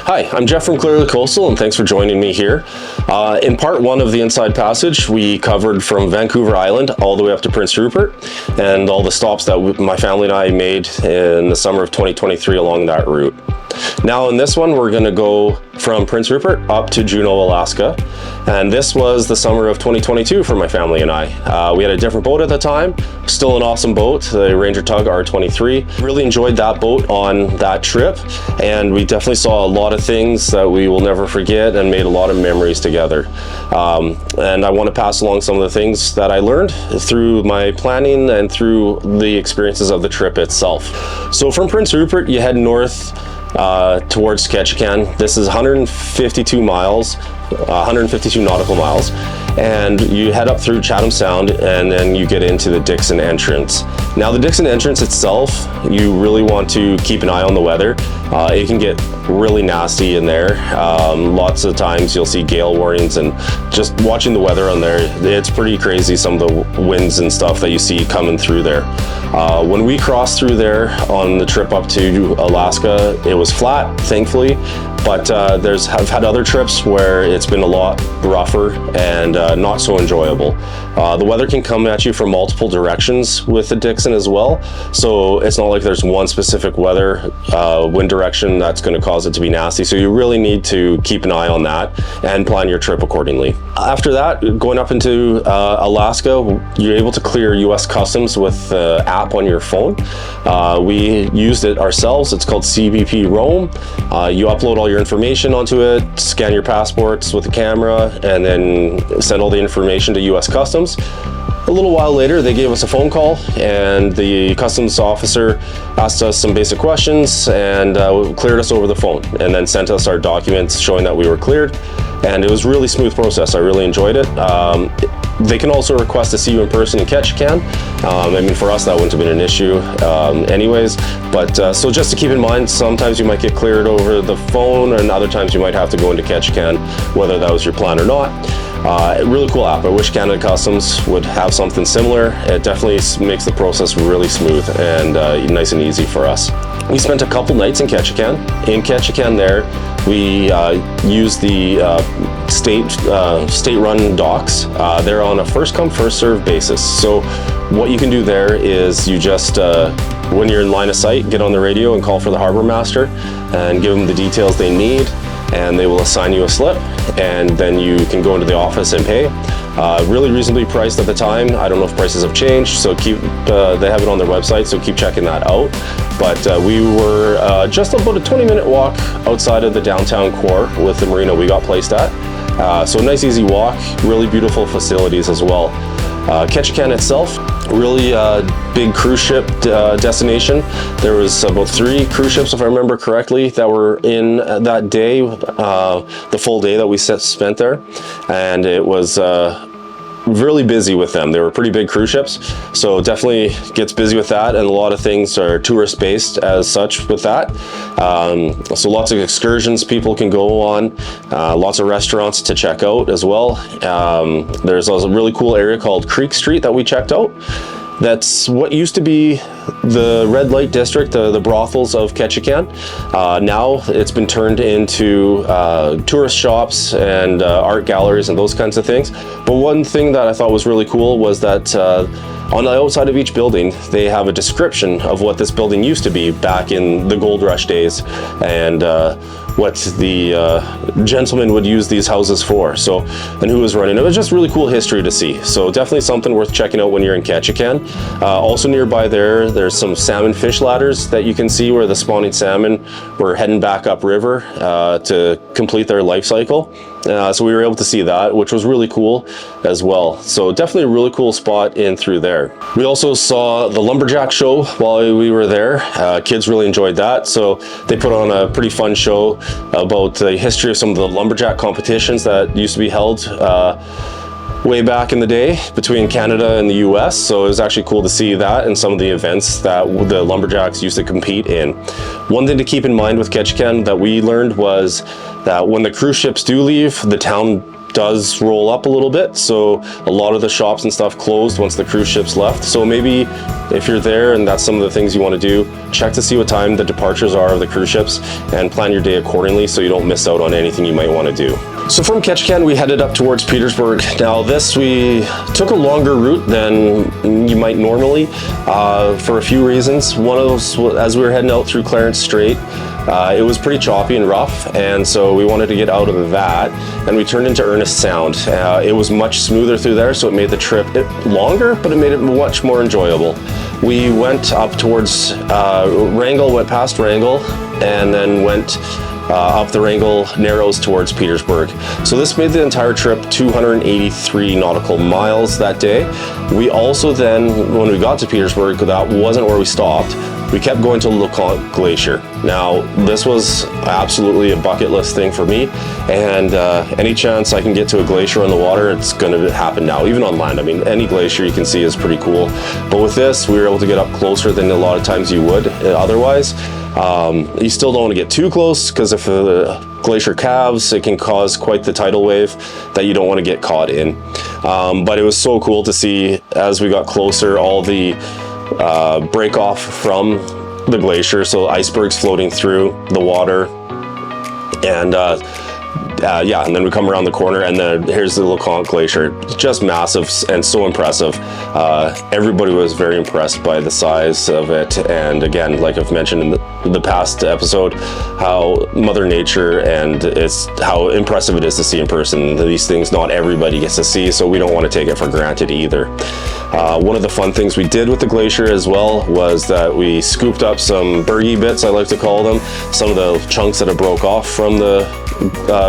Hi, I'm Jeff from Clearly Coastal, and thanks for joining me here. In part one of the Inside Passage, we covered from Vancouver Island all the way up to Prince Rupert, and all the stops that my family and I made in the summer of 2023 along that route. Now in this one, we're going to go from Prince Rupert up to Juneau, Alaska. And this was the summer of 2022 for my family and I. We had a different boat at the time, still an awesome boat, the Ranger Tug R-23. Really enjoyed that boat on that trip, and we definitely saw a lot of things that we will never forget and made a lot of memories together. And I want to pass along some of the things that I learned through my planning and through the experiences of the trip itself. So from Prince Rupert, you head north towards Ketchikan. This is 152 miles, 152 nautical miles, and you head up through Chatham Sound, and then you get into the Dixon Entrance. Now the Dixon Entrance itself, you really want to keep an eye on the weather. It can get really nasty in there. Lots of times you'll see gale warnings, and just watching the weather on there, it's pretty crazy, some of the winds and stuff that you see coming through there. When we crossed through there on the trip up to Alaska, it was flat, thankfully, but I've had other trips where it's been a lot rougher and not so enjoyable. The weather can come at you from multiple directions with the Dixon as well, so it's not like there's one specific wind direction that's going to cause it to be nasty, so you really need to keep an eye on that and plan your trip accordingly. After that, going up into Alaska, you're able to clear US Customs with the app on your phone. We used it ourselves. It's called CBP ROAM. You upload all your information onto it, scan your passports with the camera, and then send all the information to US Customs. A little while later, they gave us a phone call, and the customs officer asked us some basic questions and cleared us over the phone, and then sent us our documents showing that we were cleared. And it was a really smooth process. I really enjoyed it. They can also request to see you in person in Ketchikan. I mean, for us, that wouldn't have been an issue anyways. But so just to keep in mind, sometimes you might get cleared over the phone, and other times you might have to go into Ketchikan, whether that was your plan or not. Really cool app. I wish Canada Customs would have something similar. It definitely makes the process really smooth and nice and easy for us. We spent a couple nights in Ketchikan. In Ketchikan there, we used the state-run docks. They're on a first-come, first-served basis. So what you can do there is you just, when you're in line of sight, get on the radio and call for the harbor master and give them the details they need, and they will assign you a slip, and then you can go into the office and pay. Really reasonably priced at the time. I don't know if prices have changed, so they have it on their website, so keep checking that out. But we were just about a 20-minute walk outside of the downtown core with the marina we got placed at. So a nice easy walk, really beautiful facilities as well. Ketchikan itself, really big cruise ship destination. There was about 3 cruise ships, if I remember correctly, that were in that day, the full day that we spent there, and it was really busy with them. They were pretty big cruise ships, so definitely gets busy with that, and a lot of things are tourist based as such with that. So lots of excursions people can go on, lots of restaurants to check out as well. There's also a really cool area called Creek Street that we checked out. That's what used to be the red light district, the brothels of Ketchikan. Now it's been turned into tourist shops and art galleries and those kinds of things. But one thing that I thought was really cool was that on the outside of each building, they have a description of what this building used to be back in the gold rush days, and what the gentlemen would use these houses for, so, and who was running. It was just really cool history to see, so definitely something worth checking out when you're in Ketchikan. Also nearby there's some salmon fish ladders that you can see where the spawning salmon were heading back upriver to complete their life cycle. So we were able to see that, which was really cool as well. So definitely a really cool spot in through there. We also saw the Lumberjack Show while we were there. Kids really enjoyed that, so they put on a pretty fun show about the history of some of the lumberjack competitions that used to be held way back in the day between Canada and the US. So it was actually cool to see that and some of the events that the lumberjacks used to compete in. One thing to keep in mind with Ketchikan that we learned was that when the cruise ships do leave, the town does roll up a little bit, so a lot of the shops and stuff closed once the cruise ships left. So maybe if you're there and that's some of the things you want to do, check to see what time the departures are of the cruise ships and plan your day accordingly so you don't miss out on anything you might want to do. So from Ketchikan, we headed up towards Petersburg. Now this, we took a longer route than you might normally for a few reasons. One of those, as we were heading out through Clarence Strait, it was pretty choppy and rough, and so we wanted to get out of that, and we turned into Ernest Sound. It was much smoother through there, so it made the trip longer, but it made it much more enjoyable. We went up towards Wrangell, went past Wrangell, and then went up the Wrangell Narrows towards Petersburg. So this made the entire trip 283 nautical miles that day. We also then, when we got to Petersburg, that wasn't where we stopped. We kept going to LeConte Glacier. Now, this was absolutely a bucket list thing for me, and any chance I can get to a glacier on the water, it's going to happen now, even on land. I mean, any glacier you can see is pretty cool. But with this, we were able to get up closer than a lot of times you would otherwise. You still don't want to get too close, because if the glacier calves, it can cause quite the tidal wave that you don't want to get caught in. But it was so cool to see, as we got closer, all the break off from the glacier, so icebergs floating through the water, and yeah, and then we come around the corner, and then here's the LeConte Glacier. Just massive and so impressive. Everybody was very impressed by the size of it, and again, like I've mentioned in the past episode, how Mother Nature and how impressive it is to see in person. These things not everybody gets to see, so we don't want to take it for granted either. One of the fun things we did with the glacier as well was that we scooped up some bergy bits, I like to call them, some of the chunks that have broke off from the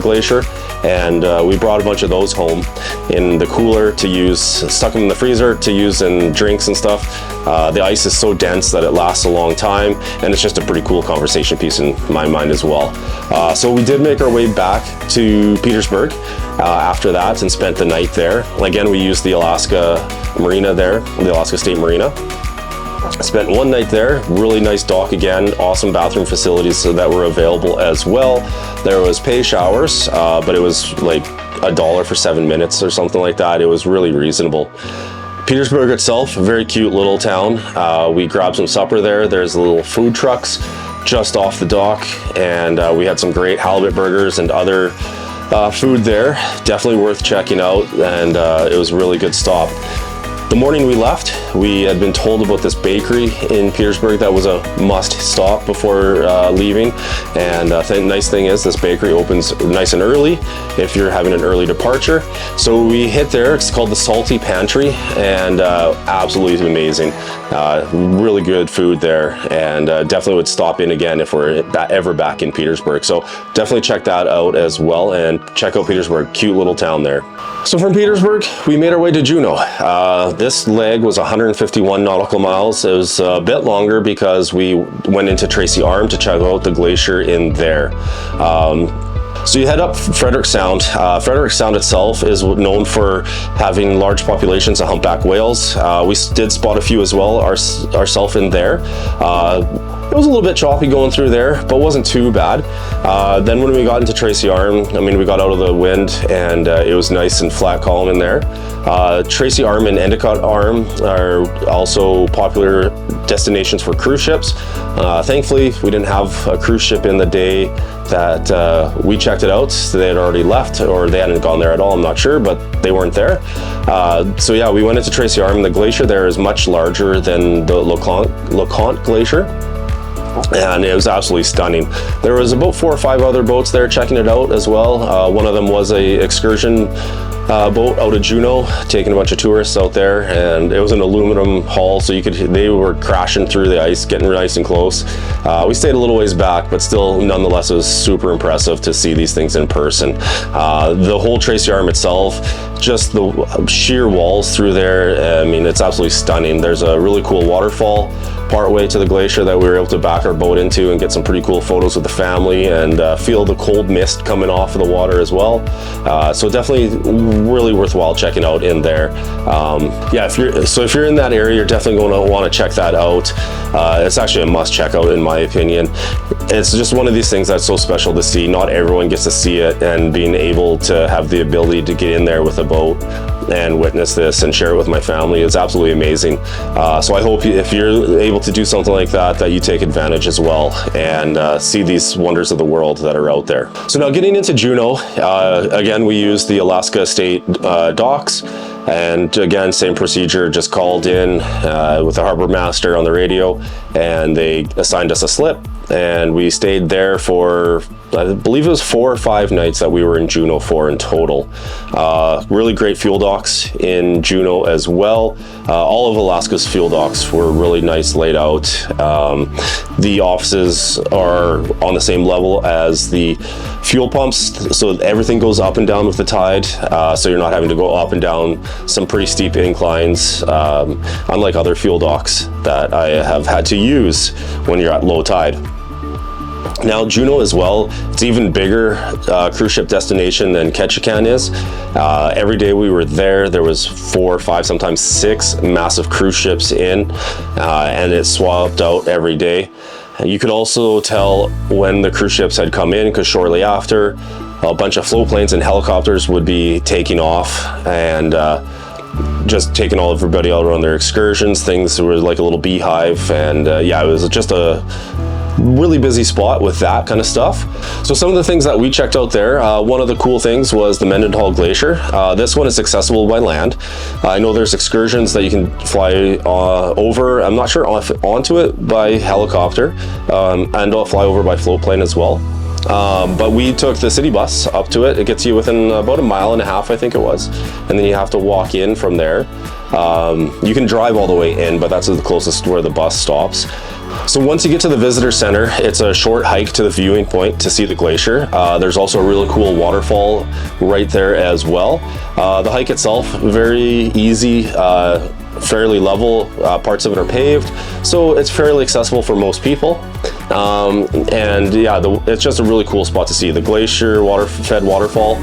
glacier, and we brought a bunch of those home in the cooler to use, stuck them in the freezer to use in drinks and stuff. The ice is so dense that it lasts a long time, and it's just a pretty cool conversation piece in my mind as well. So we did make our way back to Petersburg after that and spent the night there. Again, we used the Alaska Marina there, the Alaska State Marina. Spent one night there, really nice dock again, awesome bathroom facilities that were available as well. There was pay showers, but it was like $1 for 7 minutes or something like that. It was really reasonable. Petersburg itself, a very cute little town. We grabbed some supper there. There's little food trucks just off the dock, and we had some great halibut burgers and other food there. Definitely worth checking out, and it was a really good stop. The morning we left, we had been told about this bakery in Petersburg that was a must stop before leaving, and the nice thing is this bakery opens nice and early if you're having an early departure. So we hit there. It's called the Salty Pantry, and absolutely amazing. Really good food there, and definitely would stop in again if we're ever back in Petersburg. So definitely check that out as well, and check out Petersburg, cute little town there. So from Petersburg, we made our way to Juneau. This leg was 151 nautical miles. It was a bit longer because we went into Tracy Arm to check out the glacier in there. So you head up Frederick Sound. Frederick Sound itself is known for having large populations of humpback whales. We did spot a few as well ourselves in there. It was a little bit choppy going through there, but wasn't too bad. Then when we got into Tracy Arm, I mean, we got out of the wind, and it was nice and flat calm in there. Tracy Arm and Endicott Arm are also popular destinations for cruise ships. Thankfully, we didn't have a cruise ship in the day that we checked it out. So they had already left, or they hadn't gone there at all, I'm not sure, but they weren't there. So yeah, we went into Tracy Arm. The glacier there is much larger than the LeConte Glacier, and it was absolutely stunning. There was about 4 or 5 other boats there checking it out as well. One of them was a excursion boat out of Juneau, taking a bunch of tourists out there, and it was an aluminum hull, so they were crashing through the ice, getting nice and close. We stayed a little ways back, but still, nonetheless, it was super impressive to see these things in person. The whole Tracy Arm itself, just the sheer walls through there, I mean, it's absolutely stunning. There's a really cool waterfall partway to the glacier that we were able to back our boat into and get some pretty cool photos with the family and feel the cold mist coming off of the water as well. So definitely really worthwhile checking out in there. Yeah, if you're in that area, you're definitely going to want to check that out. It's actually a must check out in my opinion. It's just one of these things that's so special to see. Not everyone gets to see it, and being able to have the ability to get in there with a boat and witness this and share it with my family is absolutely amazing. So I hope if you're able to do something like that, that you take advantage as well and see these wonders of the world that are out there. So now getting into Juneau, again, we use the Alaska State docks. And again, same procedure, just called in with the harbor master on the radio, and they assigned us a slip, and we stayed there for, I believe it was 4 or 5 nights that we were in Juneau for in total. Really great fuel docks in Juneau as well. All of Alaska's fuel docks were really nice laid out. The offices are on the same level as the fuel pumps, so everything goes up and down with the tide, so you're not having to go up and down some pretty steep inclines, unlike other fuel docks that I have had to use when you're at low tide. Now Juneau as well, it's even bigger cruise ship destination than Ketchikan is. Every day we were there, there was 4, 5, sometimes 6 massive cruise ships in, and it swapped out every day. You could also tell when the cruise ships had come in, because shortly after, a bunch of float planes and helicopters would be taking off and just taking all everybody out on their excursions. Things were like a little beehive, and yeah, it was just a really busy spot with that kind of stuff. So some of the things that we checked out there, one of the cool things was the Mendenhall Glacier. This one is accessible by land. I know there's excursions that you can fly over. I'm not sure if onto it by helicopter, and I'll fly over by float plane as well. But we took the city bus up to it. It gets you within about 1.5 miles, I think it was, and then you have to walk in from there. You can drive all the way in, but that's the closest where the bus stops. So once you get to the visitor center, it's a short hike to the viewing point to see the glacier. There's also a really cool waterfall right there as well. The hike itself, very easy, fairly level. Parts of it are paved, so it's fairly accessible for most people. And yeah, it's just a really cool spot to see. The glacier, water-fed waterfall,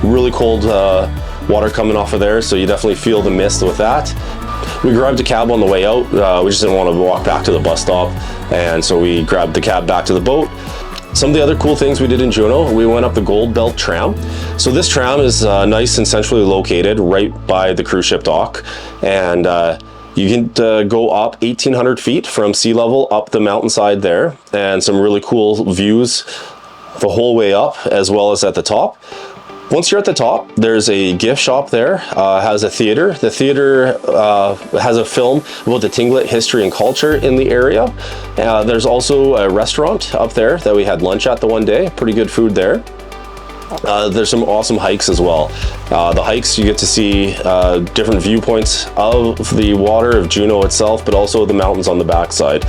really cold water coming off of there, so you definitely feel the mist with that. We grabbed a cab on the way out. We just didn't want to walk back to the bus stop, and so we grabbed the cab back to the boat. Some of the other cool things we did in Juneau, we went up the Gold Belt tram. So this tram is nice and centrally located right by the cruise ship dock, and you can go up 1,800 feet from sea level up the mountainside there, and some really cool views the whole way up as well as at the top. Once you're at the top, there's a gift shop there, has a theater. The theater has a film about the Tlingit history and culture in the area. There's also a restaurant up there that we had lunch at the one day, pretty good food there. There's some awesome hikes as well. The hikes, you get to see different viewpoints of the water of Juneau itself, but also the mountains on the backside.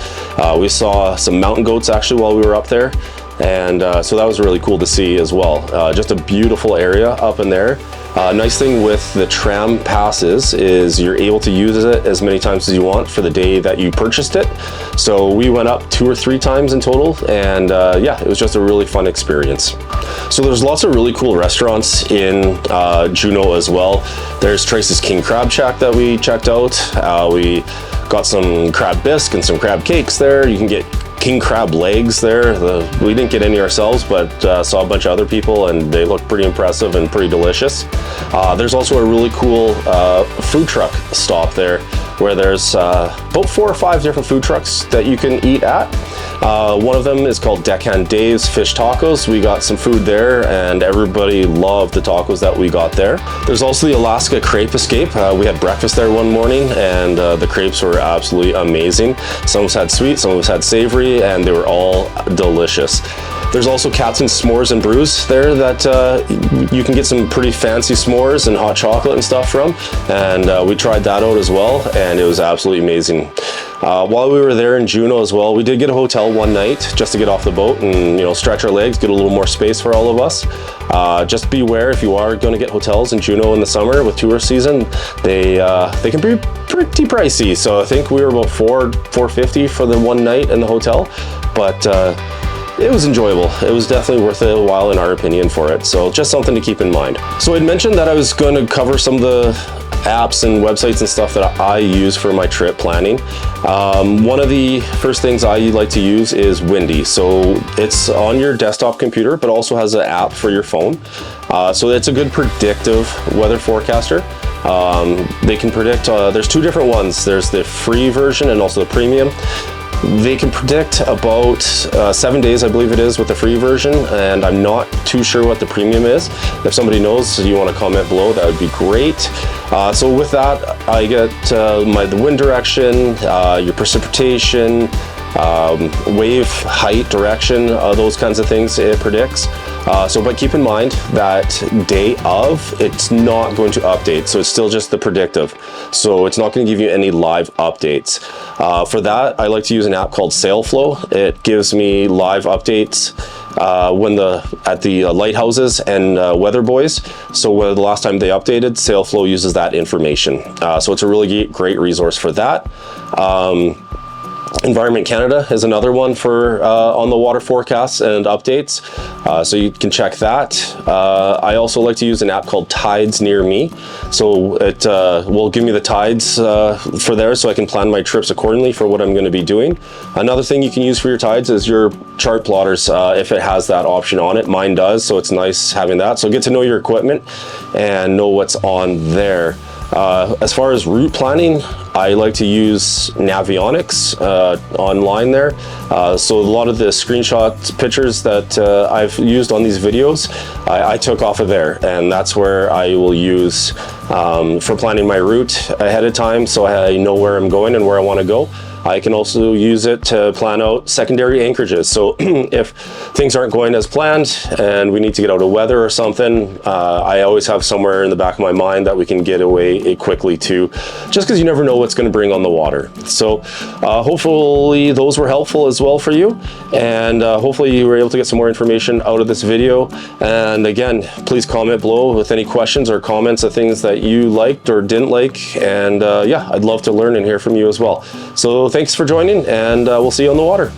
We saw some mountain goats actually while we were up there. And so that was really cool to see as well. Just a beautiful area up in there. Nice thing with the tram passes is you're able to use it as many times as you want for the day that you purchased it. So we went up 2 or 3 times in total, and yeah, it was just a really fun experience. So there's lots of really cool restaurants in Juneau as well. There's Tracy's King Crab Shack that we checked out. We got some crab bisque and some crab cakes there. You can get king crab legs there. We didn't get any ourselves, but saw a bunch of other people, and they looked pretty impressive and pretty delicious. There's also a really cool food truck stop there, where there's about 4 or 5 different food trucks that you can eat at. One of them is called Deckhand Dave's Fish Tacos. We got some food there, and everybody loved the tacos that we got there. There's also the Alaska Crepe Escape. We had breakfast there one morning, and the crepes were absolutely amazing. Some of us had sweet, some of us had savory, and they were all delicious. There's also Cats and S'mores and Brews there that you can get some pretty fancy s'mores and hot chocolate and stuff from, and we tried that out as well, and it was absolutely amazing. While we were there in Juneau as well, we did get a hotel one night just to get off the boat and stretch our legs, get a little more space for all of us. Just beware if you are going to get hotels in Juneau in the summer with tourist season, they can be pretty pricey. So I think we were about $450 for the one night in the hotel, but it was enjoyable. It was definitely worth it a while in our opinion for it. So just something to keep in mind. So I'd mentioned that I was going to cover some of the apps and websites and stuff that I use for my trip planning. One of the first things I like to use is Windy. So it's on your desktop computer, but also has an app for your phone. So it's a good predictive weather forecaster. They can predict, there's two different ones. There's the free version and also the premium. They can predict about 7 days, I believe it is, with the free version, and I'm not too sure what the premium is. If somebody knows, you want to comment below, that would be great. So with that, I get the wind direction, your precipitation, wave height, direction, those kinds of things it predicts. But keep in mind that day of, it's not going to update. So it's still just the predictive. So it's not going to give you any live updates. For that, I like to use an app called SailFlow. It gives me live updates at the lighthouses and weather buoys. So the last time they updated, SailFlow uses that information. So it's a really great resource for that. Environment Canada is another one for on the water forecasts and updates, so you can check that. I also like to use an app called Tides Near Me, so it will give me the tides for there, so I can plan my trips accordingly for what I'm going to be doing. Another thing you can use for your tides is your chart plotters, if it has that option on it. Mine does, so it's nice having that. So get to know your equipment and know what's on there. As far as route planning, I like to use Navionics online there. So a lot of the screenshots, pictures that I've used on these videos, I took off of there, and that's where I will use for planning my route ahead of time, so I know where I'm going and where I want to go. I can also use it to plan out secondary anchorages. So if things aren't going as planned and we need to get out of weather or something, I always have somewhere in the back of my mind that we can get away quickly to, just because you never know what's going to bring on the water. So hopefully those were helpful as well for you, and hopefully you were able to get some more information out of this video. And again, please comment below with any questions or comments of things that you liked or didn't like, and yeah, I'd love to learn and hear from you as well. So thanks for joining, and we'll see you on the water.